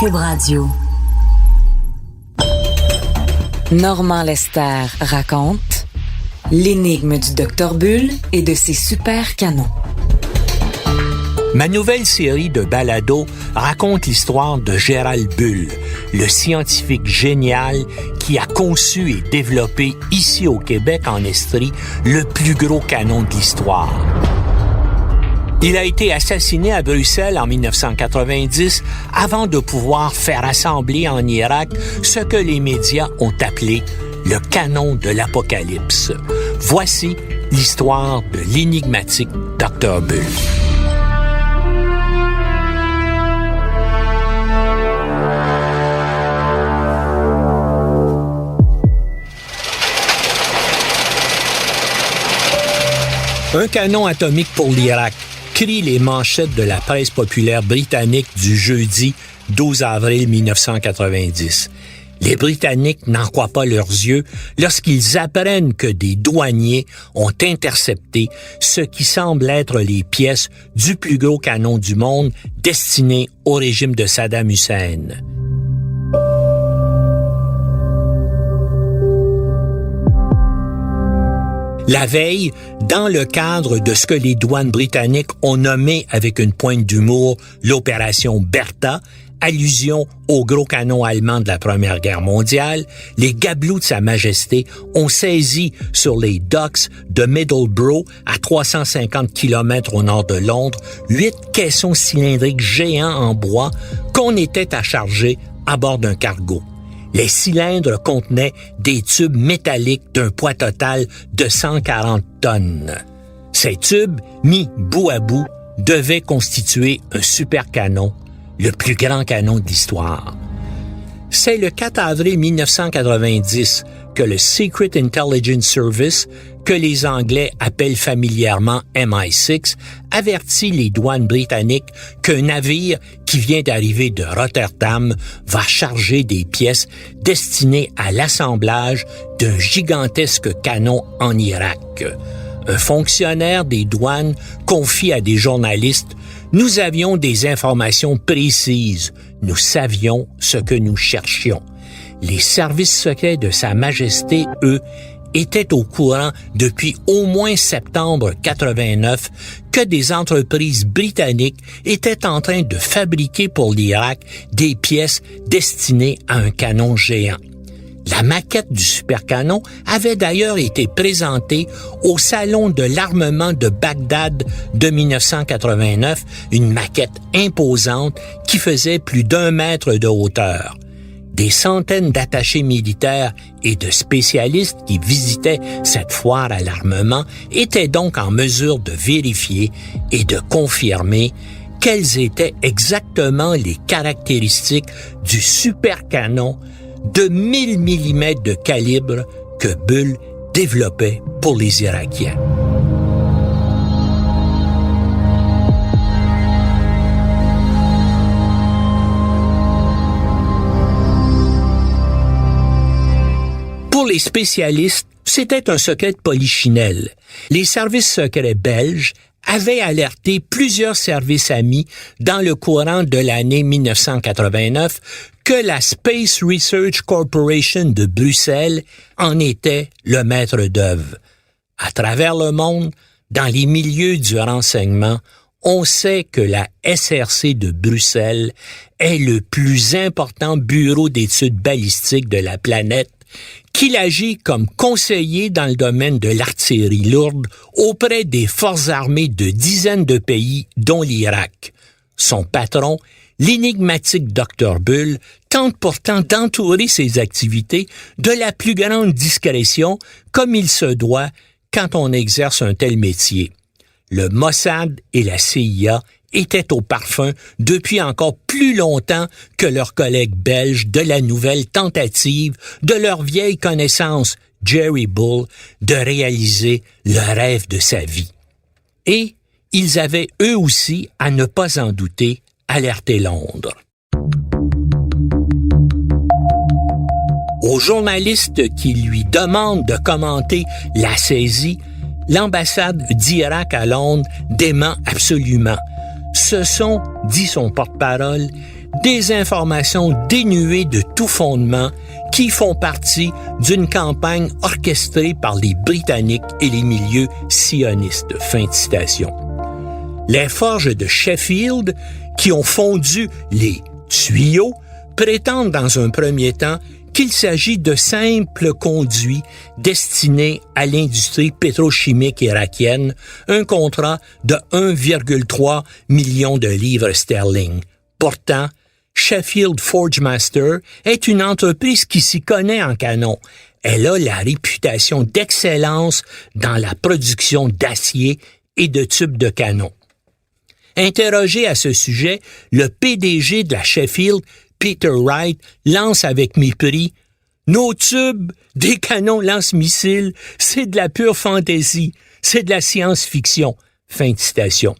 Cube Radio. Normand Lester raconte l'énigme du Dr Bull et de ses super canons. Ma nouvelle série de balados raconte l'histoire de Gérald Bull, le scientifique génial qui a conçu et développé ici au Québec, en Estrie, le plus gros canon de l'histoire. Il a été assassiné à Bruxelles en 1990 avant de pouvoir faire assembler en Irak ce que les médias ont appelé le canon de l'Apocalypse. Voici l'histoire de l'énigmatique Dr Bull. Un canon atomique pour l'Irak, crient les manchettes de la presse populaire britannique du jeudi 12 avril 1990. Les Britanniques n'en croient pas leurs yeux lorsqu'ils apprennent que des douaniers ont intercepté ce qui semble être les pièces du plus gros canon du monde destiné au régime de Saddam Hussein. La veille, dans le cadre de ce que les douanes britanniques ont nommé avec une pointe d'humour l'opération Bertha, allusion au gros canon allemand de la Première Guerre mondiale, les gabelous de Sa Majesté ont saisi sur les docks de Middlesbrough, à 350 km au nord de Londres, 8 caissons cylindriques géants en bois qu'on était à charger à bord d'un cargo. Les cylindres contenaient des tubes métalliques d'un poids total de 140 tonnes. Ces tubes, mis bout à bout, devaient constituer un super canon, le plus grand canon de l'histoire. C'est le 4 avril 1990 que le Secret Intelligence Service, que les Anglais appellent familièrement MI6, avertit les douanes britanniques qu'un navire qui vient d'arriver de Rotterdam va charger des pièces destinées à l'assemblage d'un gigantesque canon en Irak. Un fonctionnaire des douanes confie à des journalistes « Nous avions des informations précises. Nous savions ce que nous cherchions. » Les services secrets de Sa Majesté, eux, étaient au courant depuis au moins septembre 89 que des entreprises britanniques étaient en train de fabriquer pour l'Irak des pièces destinées à un canon géant. La maquette du supercanon avait d'ailleurs été présentée au Salon de l'armement de Bagdad de 1989, une maquette imposante qui faisait plus d'1 mètre de hauteur. Des centaines d'attachés militaires et de spécialistes qui visitaient cette foire à l'armement étaient donc en mesure de vérifier et de confirmer quelles étaient exactement les caractéristiques du supercanon de 1000 mm de calibre que Bull développait pour les Irakiens. Pour les spécialistes, c'était un secret de polichinelle. Les services secrets belges avaient alerté plusieurs services amis dans le courant de l'année 1989 que la Space Research Corporation de Bruxelles en était le maître d'œuvre. À travers le monde, dans les milieux du renseignement, on sait que la SRC de Bruxelles est le plus important bureau d'études balistiques de la planète, qu'il agit comme conseiller dans le domaine de l'artillerie lourde auprès des forces armées de dizaines de pays, dont l'Irak. Son patron, l'énigmatique Dr Bull, tente pourtant d'entourer ses activités de la plus grande discrétion, comme il se doit quand on exerce un tel métier. Le Mossad et la CIA étaient au parfum depuis encore plus longtemps que leurs collègues belges de la nouvelle tentative de leur vieille connaissance, Jerry Bull, de réaliser le rêve de sa vie. Et ils avaient eux aussi, à ne pas en douter, alerté Londres. Aux journalistes qui lui demandent de commenter la saisie, l'ambassade d'Irak à Londres dément absolument. Ce sont, dit son porte-parole, des informations dénuées de tout fondement qui font partie d'une campagne orchestrée par les Britanniques et les milieux sionistes. Fin de citation. Les forges de Sheffield, qui ont fondu les tuyaux, prétendent dans un premier temps qu'il s'agit de simples conduits destinés à l'industrie pétrochimique irakienne, un contrat de 1,3 million de livres sterling. Pourtant, Sheffield Forgemaster est une entreprise qui s'y connaît en canon. Elle a la réputation d'excellence dans la production d'acier et de tubes de canon. Interrogé à ce sujet, le PDG de la Sheffield, Peter Wright, lance avec mépris « Nos tubes, des canons lance-missiles, c'est de la pure fantaisie, c'est de la science-fiction. » Fin de citation.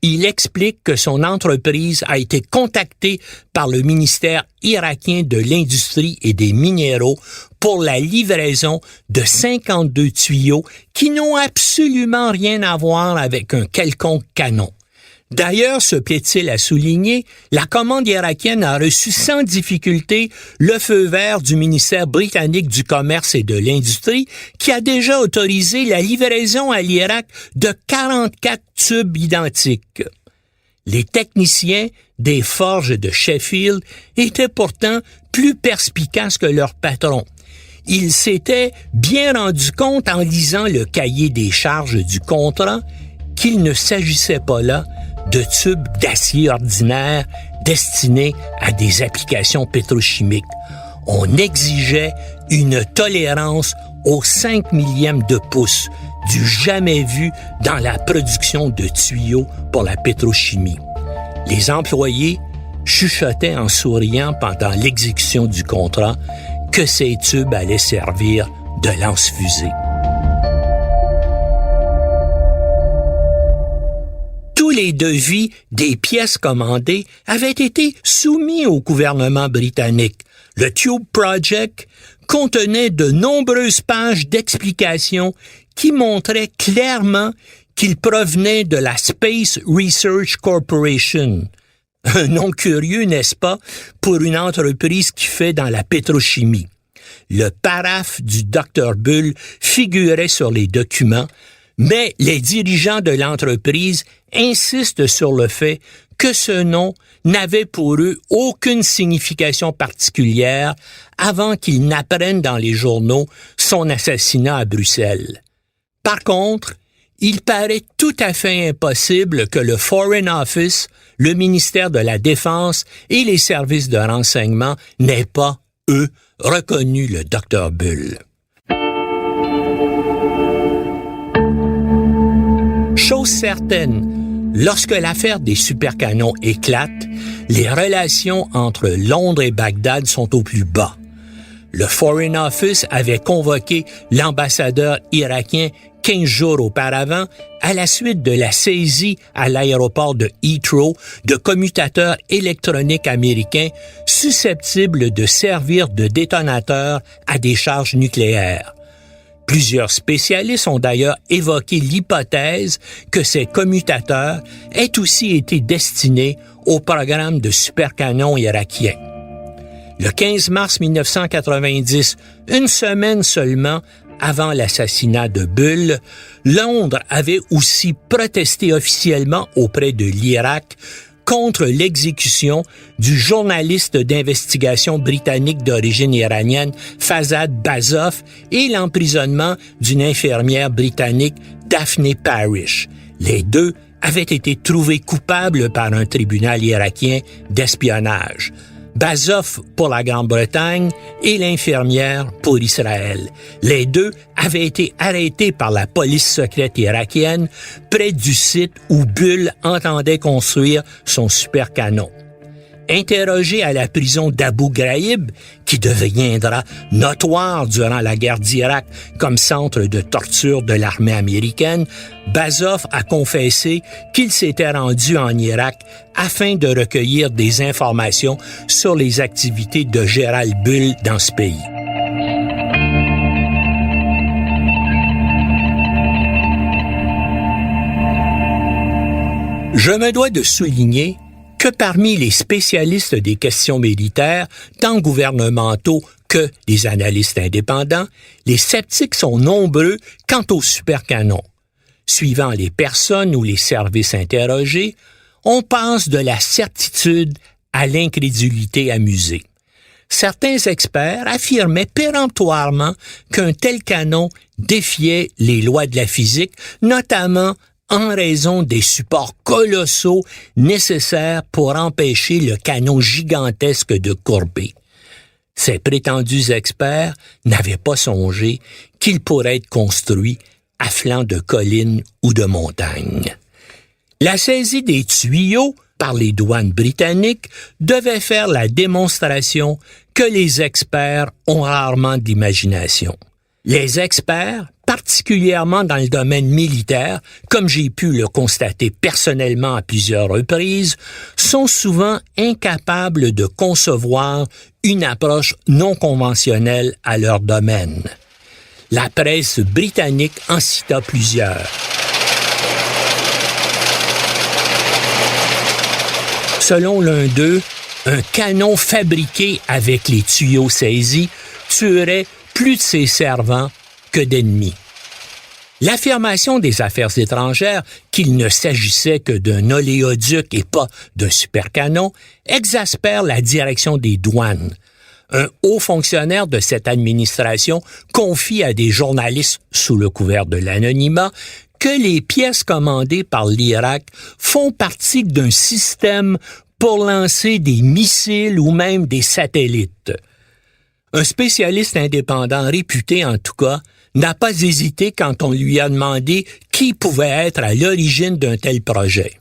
Il explique que son entreprise a été contactée par le ministère irakien de l'Industrie et des Minéraux pour la livraison de 52 tuyaux qui n'ont absolument rien à voir avec un quelconque canon. D'ailleurs, se plaît-il à souligner, la commande irakienne a reçu sans difficulté le feu vert du ministère britannique du Commerce et de l'Industrie qui a déjà autorisé la livraison à l'Irak de 44 tubes identiques. Les techniciens des forges de Sheffield étaient pourtant plus perspicaces que leurs patrons. Ils s'étaient bien rendus compte en lisant le cahier des charges du contrat qu'il ne s'agissait pas là de tubes d'acier ordinaire destinés à des applications pétrochimiques. On exigeait une tolérance au 5 millième de pouce, du jamais vu dans la production de tuyaux pour la pétrochimie. Les employés chuchotaient en souriant pendant l'exécution du contrat que ces tubes allaient servir de lance-fusées. Tous les devis des pièces commandées avaient été soumis au gouvernement britannique. Le Tube Project contenait de nombreuses pages d'explications qui montraient clairement qu'il provenait de la Space Research Corporation. Un nom curieux, n'est-ce pas, pour une entreprise qui fait dans la pétrochimie. Le paraphe du Dr Bull figurait sur les documents, mais les dirigeants de l'entreprise insistent sur le fait que ce nom n'avait pour eux aucune signification particulière avant qu'ils n'apprennent dans les journaux son assassinat à Bruxelles. Par contre, il paraît tout à fait impossible que le Foreign Office, le ministère de la Défense et les services de renseignement n'aient pas, eux, reconnu le Dr Bull. Chose certaine, lorsque l'affaire des supercanons éclate, les relations entre Londres et Bagdad sont au plus bas. Le Foreign Office avait convoqué l'ambassadeur irakien 15 jours auparavant à la suite de la saisie à l'aéroport de Heathrow de commutateurs électroniques américains susceptibles de servir de détonateurs à des charges nucléaires. Plusieurs spécialistes ont d'ailleurs évoqué l'hypothèse que ces commutateurs aient aussi été destinés au programme de supercanons irakiens. Le 15 mars 1990, une semaine seulement avant l'assassinat de Bull, Londres avait aussi protesté officiellement auprès de l'Irak contre l'exécution du journaliste d'investigation britannique d'origine iranienne Fazad Bazoff et l'emprisonnement d'une infirmière britannique Daphne Parish. Les deux avaient été trouvés coupables par un tribunal irakien d'espionnage. Bazoff pour la Grande-Bretagne et l'infirmière pour Israël. Les deux avaient été arrêtés par la police secrète irakienne près du site où Bull entendait construire son supercanon. Interrogé à la prison d'Abu Ghraib, qui deviendra notoire durant la guerre d'Irak comme centre de torture de l'armée américaine, Bazoff a confessé qu'il s'était rendu en Irak afin de recueillir des informations sur les activités de Gérald Bull dans ce pays. Je me dois de souligner que parmi les spécialistes des questions militaires, tant gouvernementaux que les analystes indépendants, les sceptiques sont nombreux quant au supercanon. Suivant les personnes ou les services interrogés, on passe de la certitude à l'incrédulité amusée. Certains experts affirmaient péremptoirement qu'un tel canon défiait les lois de la physique, notamment en raison des supports colossaux nécessaires pour empêcher le canon gigantesque de courber. Ces prétendus experts n'avaient pas songé qu'il pourrait être construit à flanc de collines ou de montagnes. La saisie des tuyaux par les douanes britanniques devait faire la démonstration que les experts ont rarement d'imagination. Les experts, particulièrement dans le domaine militaire, comme j'ai pu le constater personnellement à plusieurs reprises, sont souvent incapables de concevoir une approche non conventionnelle à leur domaine. La presse britannique en cita plusieurs. Selon l'un d'eux, un canon fabriqué avec les tuyaux saisis tuerait plus de ses servants que d'ennemis. L'affirmation des Affaires étrangères qu'il ne s'agissait que d'un oléoduc et pas d'un supercanon exaspère la direction des douanes. Un haut fonctionnaire de cette administration confie à des journalistes sous le couvert de l'anonymat que les pièces commandées par l'Irak font partie d'un système pour lancer des missiles ou même des satellites. Un spécialiste indépendant réputé, en tout cas, n'a pas hésité quand on lui a demandé qui pouvait être à l'origine d'un tel projet.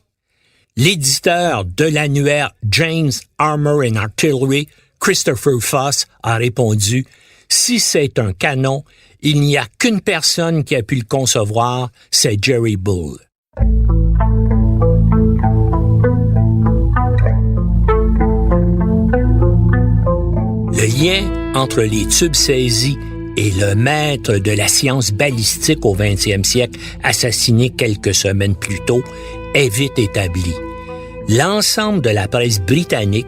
L'éditeur de l'annuaire James Armour and Artillery, Christopher Foss, a répondu « Si c'est un canon, il n'y a qu'une personne qui a pu le concevoir, c'est Jerry Bull. » Le lien entre les tubes saisis et le maître de la science balistique au 20e siècle, assassiné quelques semaines plus tôt, est vite établi. L'ensemble de la presse britannique,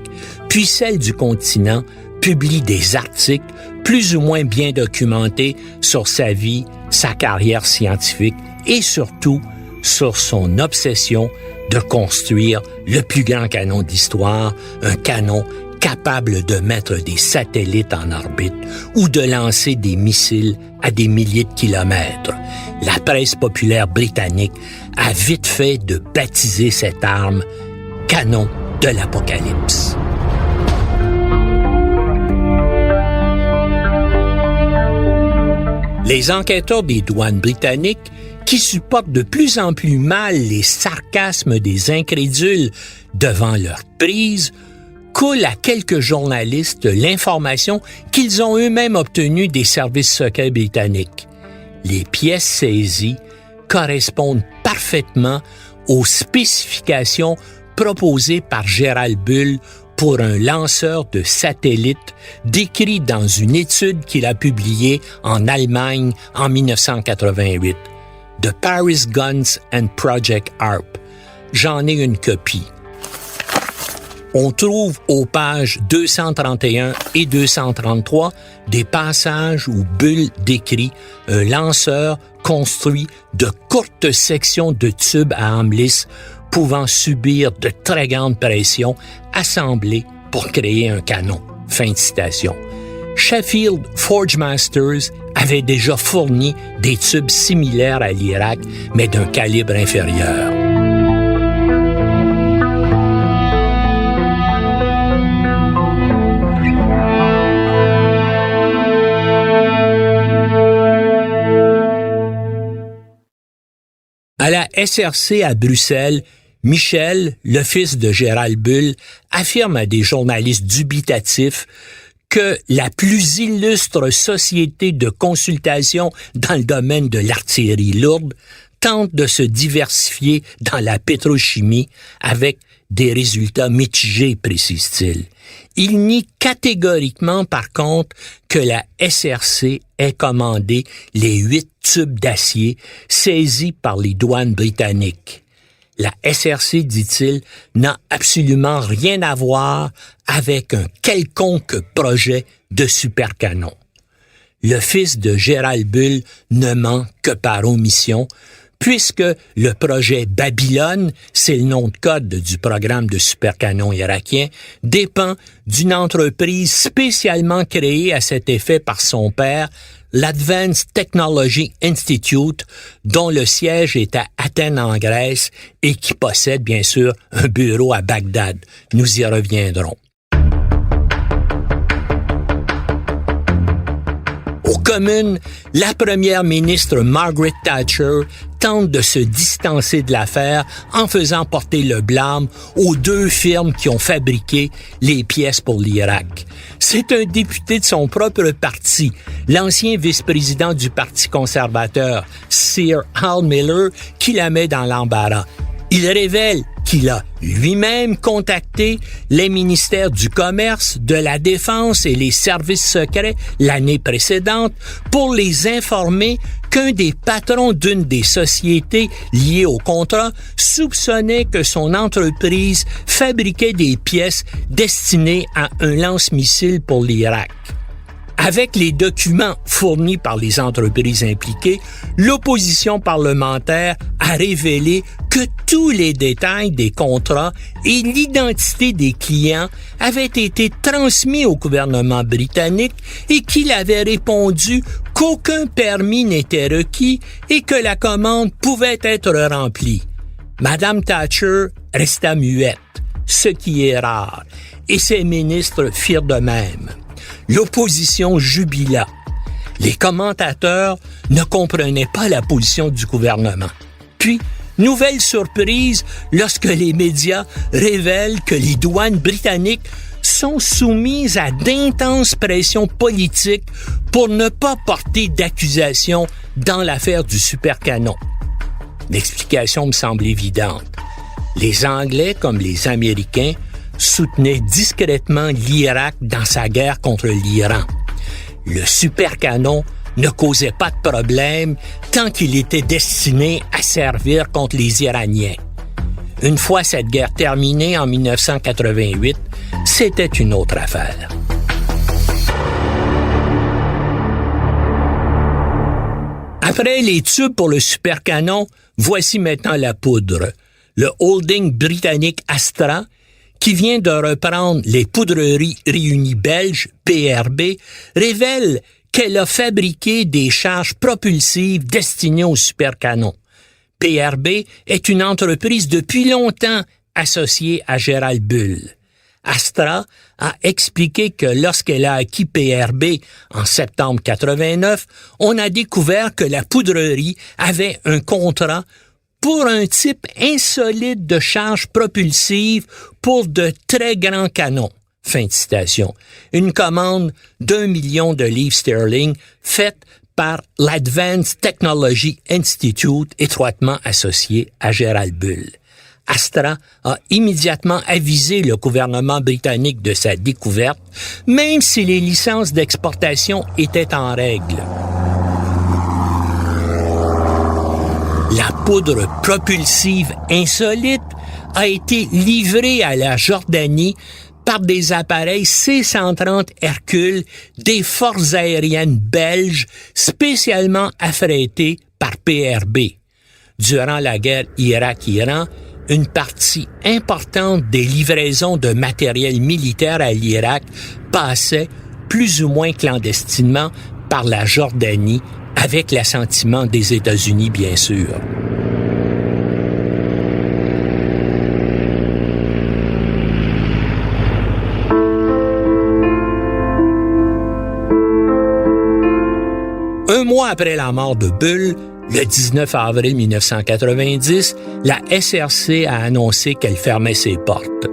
puis celle du continent, publie des articles plus ou moins bien documentés sur sa vie, sa carrière scientifique et surtout sur son obsession de construire le plus grand canon d'histoire, un canon capable de mettre des satellites en orbite ou de lancer des missiles à des milliers de kilomètres. La presse populaire britannique a vite fait de baptiser cette arme « canon de l'Apocalypse ». Les enquêteurs des douanes britanniques, qui supportent de plus en plus mal les sarcasmes des incrédules devant leur prise, coulent à quelques journalistes l'information qu'ils ont eux-mêmes obtenue des services secrets britanniques. Les pièces saisies correspondent parfaitement aux spécifications proposées par Gerald Bull pour un lanceur de satellite décrit dans une étude qu'il a publiée en Allemagne en 1988. The Paris Guns and Project HARP. J'en ai une copie. On trouve aux pages 231 et 233 des passages où Bull décrit un lanceur construit de courtes sections de tubes à âme lisse pouvant subir de très grandes pressions assemblées pour créer un canon. Fin de citation. Sheffield Forgemasters avait déjà fourni des tubes similaires à l'Irak, mais d'un calibre inférieur. À la SRC à Bruxelles, Michel, le fils de Gerald Bull, affirme à des journalistes dubitatifs que la plus illustre société de consultation dans le domaine de l'artillerie lourde tente de se diversifier dans la pétrochimie avec des résultats mitigés, précise-t-il. Il nie catégoriquement, par contre, que la SRC ait commandé les 8 tubes d'acier saisis par les douanes britanniques. La SRC, dit-il, n'a absolument rien à voir avec un quelconque projet de supercanon. Le fils de Gérald Bull ne ment que par omission, puisque le projet Babylone, c'est le nom de code du programme de supercanon irakien, dépend d'une entreprise spécialement créée à cet effet par son père, l'Advanced Technology Institute, dont le siège est à Athènes en Grèce et qui possède bien sûr un bureau à Bagdad. Nous y reviendrons. Aux communes, la première ministre Margaret Thatcher tente de se distancer de l'affaire en faisant porter le blâme aux deux firmes qui ont fabriqué les pièces pour l'Irak. C'est un député de son propre parti, l'ancien vice-président du Parti conservateur, Sir Hal Miller, qui la met dans l'embarras. Il révèle qu'il a lui-même contacté les ministères du Commerce, de la Défense et les services secrets l'année précédente pour les informer qu'un des patrons d'une des sociétés liées au contrat soupçonnait que son entreprise fabriquait des pièces destinées à un lance-missile pour l'Irak. Avec les documents fournis par les entreprises impliquées, l'opposition parlementaire a révélé que tous les détails des contrats et l'identité des clients avaient été transmis au gouvernement britannique et qu'il avait répondu qu'aucun permis n'était requis et que la commande pouvait être remplie. Madame Thatcher resta muette, ce qui est rare, et ses ministres firent de même. L'opposition jubila. Les commentateurs ne comprenaient pas la position du gouvernement. Puis, nouvelle surprise lorsque les médias révèlent que les douanes britanniques sont soumises à d'intenses pressions politiques pour ne pas porter d'accusation dans l'affaire du supercanon. L'explication me semble évidente. Les Anglais comme les Américains soutenait discrètement l'Irak dans sa guerre contre l'Iran. Le supercanon ne causait pas de problème tant qu'il était destiné à servir contre les Iraniens. Une fois cette guerre terminée en 1988, c'était une autre affaire. Après les tubes pour le supercanon, voici maintenant la poudre. Le holding britannique Astra, qui vient de reprendre les poudreries réunies belges, PRB, révèle qu'elle a fabriqué des charges propulsives destinées au supercanon. PRB est une entreprise depuis longtemps associée à Gérald Bull. Astra a expliqué que lorsqu'elle a acquis PRB en septembre 89, on a découvert que la poudrerie avait un contrat pour un type insolite de charge propulsive pour de très grands canons. Fin de citation. Une commande d'1 million de livres sterling faite par l'Advanced Technology Institute, étroitement associé à Gérald Bull. Astra a immédiatement avisé le gouvernement britannique de sa découverte, même si les licences d'exportation étaient en règle. La poudre propulsive insolite a été livrée à la Jordanie par des appareils C-130 Hercule des forces aériennes belges spécialement affrétés par PRB. Durant la guerre Irak-Iran, une partie importante des livraisons de matériel militaire à l'Irak passait plus ou moins clandestinement par la Jordanie, avec l'assentiment des États-Unis, bien sûr. Un mois après la mort de Bull, le 19 avril 1990, la SRC a annoncé qu'elle fermait ses portes.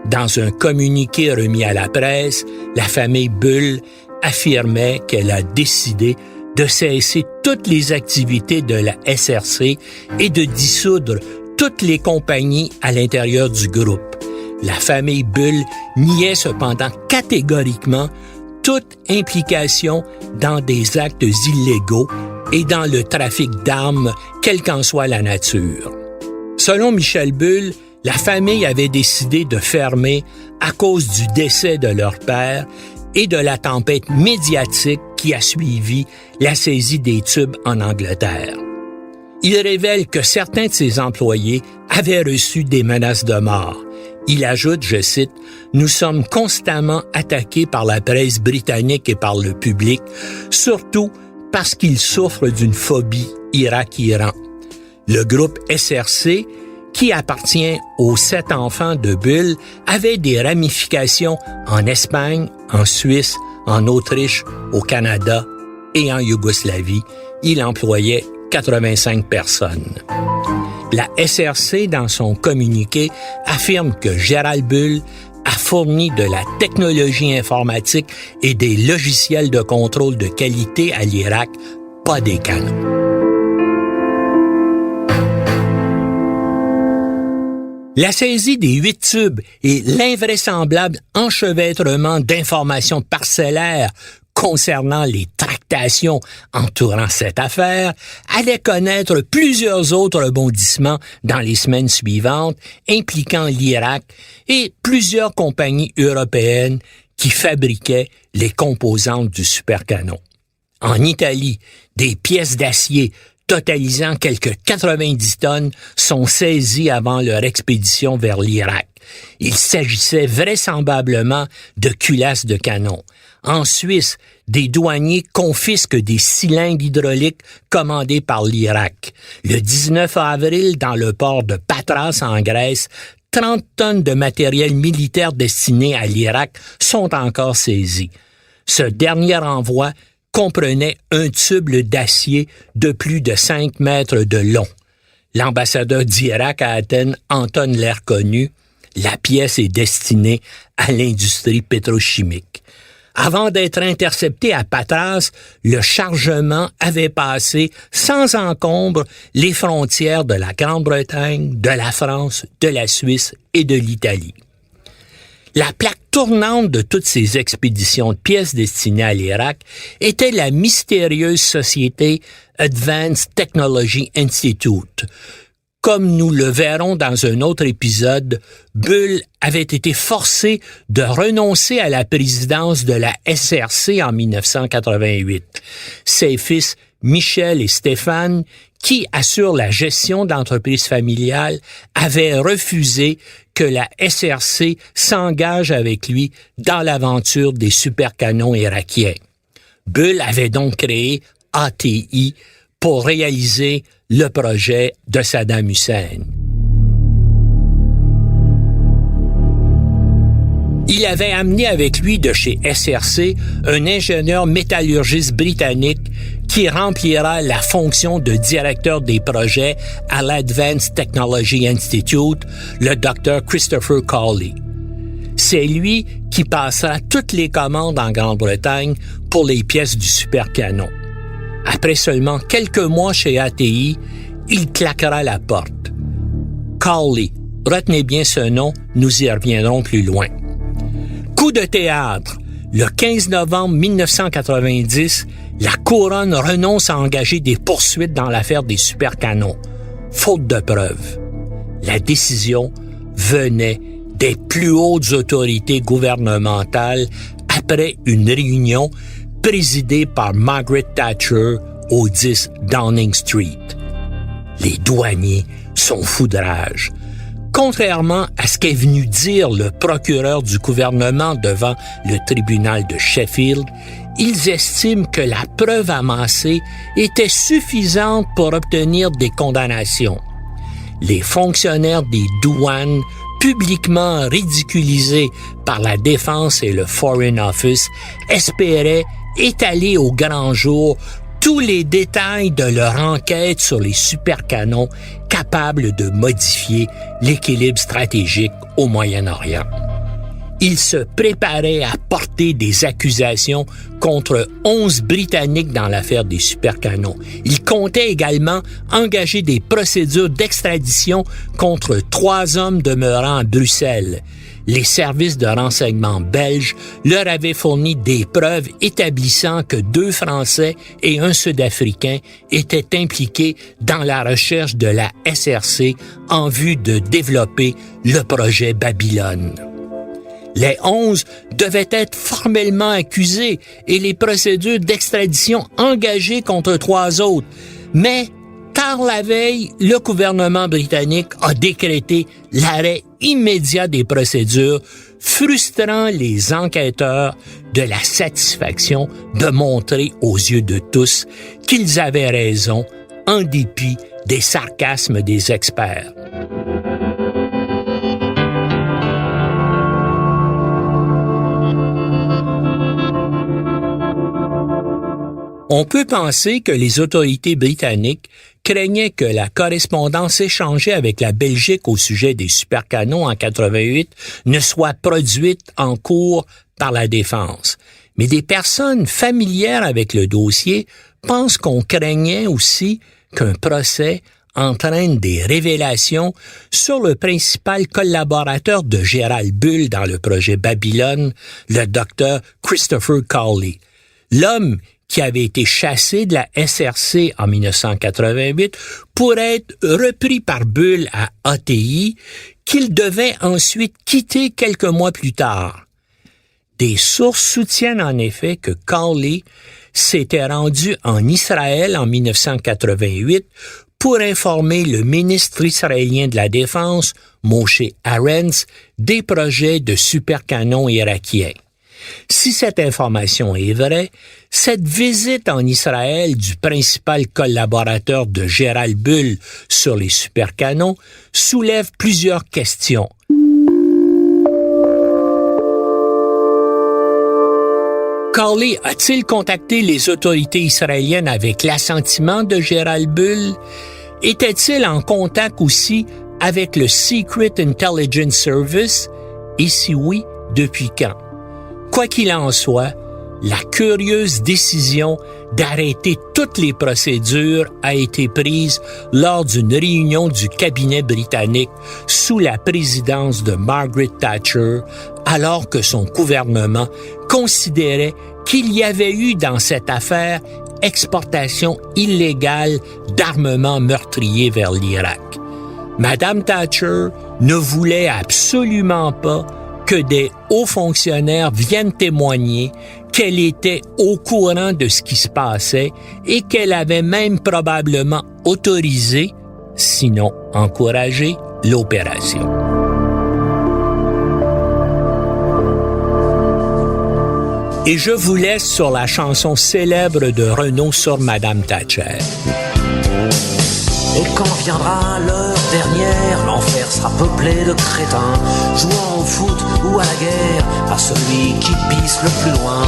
Dans un communiqué remis à la presse, la famille Bull affirmait qu'elle a décidé de cesser toutes les activités de la SRC et de dissoudre toutes les compagnies à l'intérieur du groupe. La famille Bull niait cependant catégoriquement toute implication dans des actes illégaux et dans le trafic d'armes, quelle qu'en soit la nature. Selon Michel Bull, la famille avait décidé de fermer à cause du décès de leur père et de la tempête médiatique qui a suivi la saisie des tubes en Angleterre. Il révèle que certains de ses employés avaient reçu des menaces de mort. Il ajoute, je cite, « Nous sommes constamment attaqués par la presse britannique et par le public, surtout parce qu'ils souffrent d'une phobie Irak-Iran. » Le groupe SRC, qui appartient aux 7 enfants de Bull, avait des ramifications en Espagne, en Suisse, en Autriche, au Canada et en Yougoslavie. Il employait 85 personnes. La SRC, dans son communiqué, affirme que Gérald Bull a fourni de la technologie informatique et des logiciels de contrôle de qualité à l'Irak, pas des canons. La saisie des 8 tubes et l'invraisemblable enchevêtrement d'informations parcellaires concernant les tractations entourant cette affaire allaient connaître plusieurs autres rebondissements dans les semaines suivantes, impliquant l'Irak et plusieurs compagnies européennes qui fabriquaient les composantes du supercanon. En Italie, des pièces d'acier totalisant quelques 90 tonnes sont saisies avant leur expédition vers l'Irak. Il s'agissait vraisemblablement de culasses de canon. En Suisse, des douaniers confisquent des cylindres hydrauliques commandés par l'Irak. Le 19 avril, dans le port de Patras, en Grèce, 30 tonnes de matériel militaire destiné à l'Irak sont encore saisies. Ce dernier envoi comprenait un tube d'acier de plus de 5 mètres de long. L'ambassadeur d'Irak à Athènes entonne l'air connu. La pièce est destinée à l'industrie pétrochimique. Avant d'être intercepté à Patras, le chargement avait passé sans encombre les frontières de la Grande-Bretagne, de la France, de la Suisse et de l'Italie. La plaque tournante de toutes ces expéditions de pièces destinées à l'Irak était la mystérieuse société Advanced Technology Institute. Comme nous le verrons dans un autre épisode, Bull avait été forcé de renoncer à la présidence de la SRC en 1988. Ses fils Michel et Stéphane, qui assurent la gestion d'entreprises familiales, avaient refusé que la SRC s'engage avec lui dans l'aventure des supercanons irakiens. Bull avait donc créé ATI pour réaliser le projet de Saddam Hussein. Il avait amené avec lui de chez SRC un ingénieur métallurgiste britannique qui remplira la fonction de directeur des projets à l'Advanced Technology Institute, le Dr. Christopher Cawley. C'est lui qui passera toutes les commandes en Grande-Bretagne pour les pièces du supercanon. Après seulement quelques mois chez ATI, il claquera la porte. Cawley, retenez bien ce nom, nous y reviendrons plus loin. Coup de théâtre. Le 15 novembre 1990, la Couronne renonce à engager des poursuites dans l'affaire des supercanons, faute de preuves. La décision venait des plus hautes autorités gouvernementales après une réunion présidée par Margaret Thatcher au 10 Downing Street. Les douaniers sont fous de rage. Contrairement à ce qu'est venu dire le procureur du gouvernement devant le tribunal de Sheffield, ils estiment que la preuve amassée était suffisante pour obtenir des condamnations. Les fonctionnaires des douanes, publiquement ridiculisés par la défense et le Foreign Office, espéraient étaler au grand jour tous les détails de leur enquête sur les supercanons capables de modifier l'équilibre stratégique au Moyen-Orient. Ils se préparaient à porter des accusations contre 11 Britanniques dans l'affaire des supercanons. Ils comptaient également engager des procédures d'extradition contre 3 hommes demeurant à Bruxelles. les services de renseignement belges leur avaient fourni des preuves établissant que 2 Français et un Sud-Africain étaient impliqués dans la recherche de la SRC en vue de développer le projet Babylone. Les 11 devaient être formellement accusés et les procédures d'extradition engagées contre 3 autres. Mais, tard la veille, le gouvernement britannique a décrété l'arrêt immédiat des procédures, frustrant les enquêteurs de la satisfaction de montrer aux yeux de tous qu'ils avaient raison, en dépit des sarcasmes des experts. On peut penser que les autorités britanniques craignaient que la correspondance échangée avec la Belgique au sujet des supercanons en 88 ne soit produite en cours par la défense. Mais des personnes familières avec le dossier pensent qu'on craignait aussi qu'un procès entraîne des révélations sur le principal collaborateur de Gérald Bull dans le projet Babylone, le docteur Christopher Cawley. L'homme qui avait été chassé de la SRC en 1988 pourrait être repris par Bull à ATI, qu'il devait ensuite quitter quelques mois plus tard. Des sources soutiennent en effet que Cawley s'était rendu en Israël en 1988 pour informer le ministre israélien de la Défense, Moshe Arens, des projets de supercanons irakiens. Si cette information est vraie, cette visite en Israël du principal collaborateur de Gérald Bull sur les supercanons soulève plusieurs questions. Cawley a-t-il contacté les autorités israéliennes avec l'assentiment de Gérald Bull? Était-il en contact aussi avec le Secret Intelligence Service? Et si oui, depuis quand? Quoi qu'il en soit, la curieuse décision d'arrêter toutes les procédures a été prise lors d'une réunion du cabinet britannique sous la présidence de Margaret Thatcher, alors que son gouvernement considérait qu'il y avait eu dans cette affaire exportation illégale d'armements meurtriers vers l'Irak. Madame Thatcher ne voulait absolument pas que des hauts fonctionnaires viennent témoigner qu'elle était au courant de ce qui se passait et qu'elle avait même probablement autorisé, sinon encouragé, l'opération. Et je vous laisse sur la chanson célèbre de Renaud sur Madame Thatcher. Et quand viendra l'heure dernière, l'enfer sera peuplé de crétins, jouant au foot ou à la guerre, par celui qui pisse le plus loin.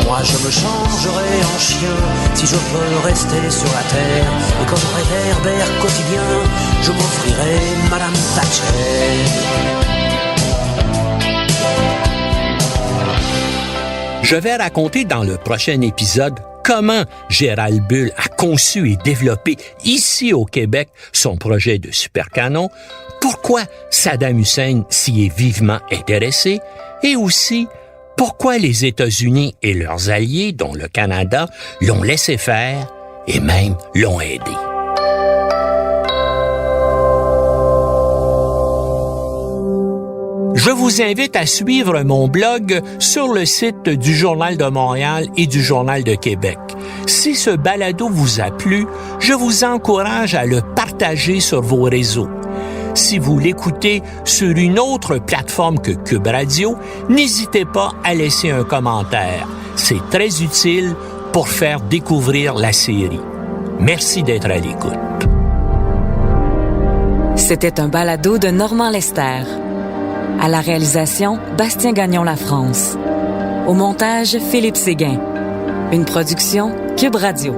Moi je me changerai en chien, si je veux rester sur la terre, et comme réverbère quotidien, je m'offrirai Madame Thatcher. Je vais raconter dans le prochain épisode comment Gérald Bull a conçu et développé ici au Québec son projet de supercanon, pourquoi Saddam Hussein s'y est vivement intéressé et aussi pourquoi les États-Unis et leurs alliés, dont le Canada, l'ont laissé faire et même l'ont aidé. Je vous invite à suivre mon blog sur le site du Journal de Montréal et du Journal de Québec. Si ce balado vous a plu, je vous encourage à le partager sur vos réseaux. Si vous l'écoutez sur une autre plateforme que Cube Radio, n'hésitez pas à laisser un commentaire. C'est très utile pour faire découvrir la série. Merci d'être à l'écoute. C'était un balado de Normand Lester. À la réalisation, Bastien Gagnon La France. Au montage, Philippe Séguin. Une production Cube Radio.